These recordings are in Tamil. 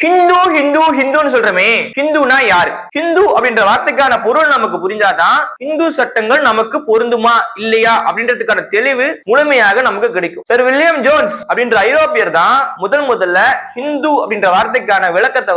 ஹிந்து ஹிந்து ஹிந்துன்னு சொல்றமே, ஹிந்துனா யாரு? ஹிந்து அப்படின்ற வார்த்தைக்கான பொருள் நமக்கு புரிஞ்சாதான் இந்து சட்டங்கள் நமக்கு பொருந்துமா இல்லையா அப்படின்றதுக்கான தெளிவு முழுமையாக நமக்கு கிடைக்கும். சர் வில்லியம் ஜோன்ஸ் அப்படின்ற ஐரோப்பியர் தான் முதல்ல ஹிந்து அப்படின்ற வார்த்தைக்கான விளக்கத்தை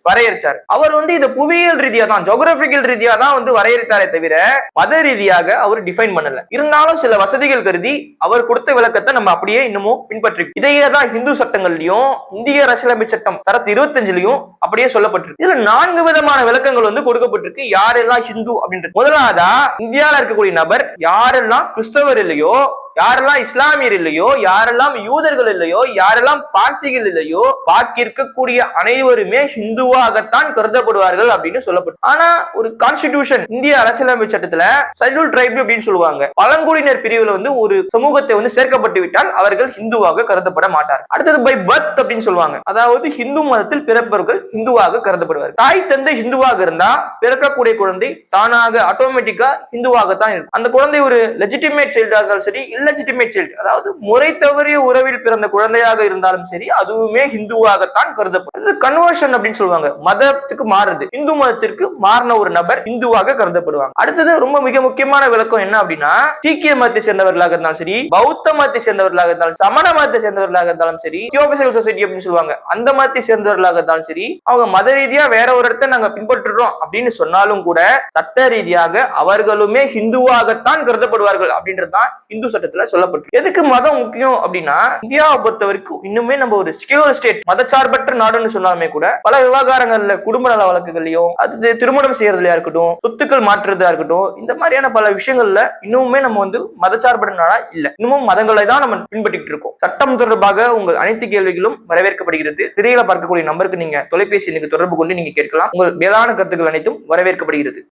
வரையறுச்சார். அவர் இதை புவியியல் ரீதியா தான், ஜியோகிராபிக்கல் ரீதியா தான் வரையறுத்தாரே தவிர மத ரீதியாக அவர் டிஃபைன் பண்ணல. இருந்தாலும் சில வசதிகள் கருதி அவர் கொடுத்த விளக்கத்தை நம்ம அப்படியே இன்னமும் பின்பற்றி, இதையே தான் ஹிந்து சட்டங்கள்லயும் இந்திய அரசியலமைப்பு சட்டம் தரத்து 25லயும் அப்படியே சொல்லப்பட்டிருக்கு. இதுல 4 விதமான விளக்கங்கள் கொடுக்கப்பட்டிருக்கு. யாரெல்லாம் ஹிந்து அப்படின்றது. முதலாவதா, இந்தியாவில் இருக்கக்கூடிய நபர் யாரெல்லாம் கிறிஸ்தவர் இல்லையோ, யாரெல்லாம் இஸ்லாமியர் இல்லையோ, யாரெல்லாம் யூதர்கள் இல்லையோ, யாரெல்லாம் பார்சிகள் இல்லையோ, பாக்கி இருக்கக்கூடிய அனைவருமே ஹிந்துவாகத்தான் கருதப்படுவார்கள் அப்படின்னு சொல்லப்படும். ஆனா ஒரு கான்ஸ்டிடியூஷன், இந்திய அரசியலமைப்பு சட்டத்துல ஷெட்யூல் ட்ரைப் அப்படின்னு சொல்லுவாங்க, பழங்குடியினர் பிரிவுல ஒரு சமூகத்தை சேர்க்கப்பட்டு விட்டால் அவர்கள் ஹிந்துவாக கருதப்பட மாட்டார்கள். அடுத்தது பை பர்த் அப்படின்னு சொல்லுவாங்க, அதாவது ஹிந்து மதத்தில் பிறப்பவர்கள் ஹிந்துவாக கருதப்படுவார்கள். தாய் தந்தை ஹிந்துவாக இருந்தா பிறக்கக்கூடிய குழந்தை தானாக ஆட்டோமேட்டிக்கா ஹிந்துவாகத்தான் இருக்கும். அந்த குழந்தை ஒரு லெஜிட்டிமேட் சைல்டா இருந்தாலும் சரி, இல்லெஜிட்டிமேட் சைல்டு, அதாவது முறை தவறிய உறவில் பிறந்த குழந்தையாக இருந்தாலும் சரி, அதுவுமே ஹிந்துவாகத்தான் கருதப்படுது. கன்வர்ஷன் அப்படின்னு சொல்லுவாங்க, மதத்துக்கு மாறுது, இந்து மதத்திற்கு மாறின ஒரு நபர் இந்துவாக கருதப்படுவாங்க. அடுத்தது ரொம்ப மிக முக்கியமான விளக்கம் என்ன அப்படின்னா, சீக்கிய மதத்தை சேர்ந்தவர்களாக இருந்தாலும் சரி, பௌத்த மதத்தை சேர்ந்தவர்களாக இருந்தாலும், சமண மதத்தை சேர்ந்தவர்களாக இருந்தாலும் சரி, தியோபசிக்கல் சொசைட்டி அப்படின்னு சொல்லுவாங்க, அந்த மதத்தை சேர்ந்தவர்களாக இருந்தாலும் சரி, அவங்க மத ரீதியா வேற ஒரு இடத்தை நாங்க பின்பற்றுறோம் அப்படின்னு சொன்னாலும் கூட சட்ட ரீதியாக அவர்களுமே ஹிந்துவாகத்தான் கருதப்படுவார்கள் அப்படின்றதுதான் இந்து சட்டத்தில் சொல்லப்பட்டு. எதுக்கு மதம் முக்கியம் அப்படின்னா, இந்தியாவை பொறுத்த வரைக்கும் இன்னுமே நம்ம ஒரு செக்யூலர் ஸ்டேட், மதச்சார்பற்ற நாடுன்னு சொன்னாலுமே கூட பல விவகாரங்கள்ல, குடும்ப நல வழக்குகளையும், அது திருமணம் செய்யறதுலயா இருக்கட்டும், சொத்துக்கள் மாற்றுறதா இருக்கட்டும், இந்த மாதிரியான பல விஷயங்கள்ல இன்னுமே நம்ம மதச்சார்பற்ற நாடா இல்ல, இன்னமும் மதங்களை தான் நம்ம பின்பற்றிட்டு இருக்கோம். சட்டம் தொடர்பாக உங்கள் அனைத்து கேள்விகளும் வரவேற்கப்படுகிறது. திரையில பார்க்கக்கூடிய நம்பருக்கு நீங்க தொலைபேசி தொடர்பு கொண்டு நீங்க கேட்கலாம். உங்கள் மேலான கருத்துக்கள் அனைத்தும் வரவேற்கப்படுகிறது.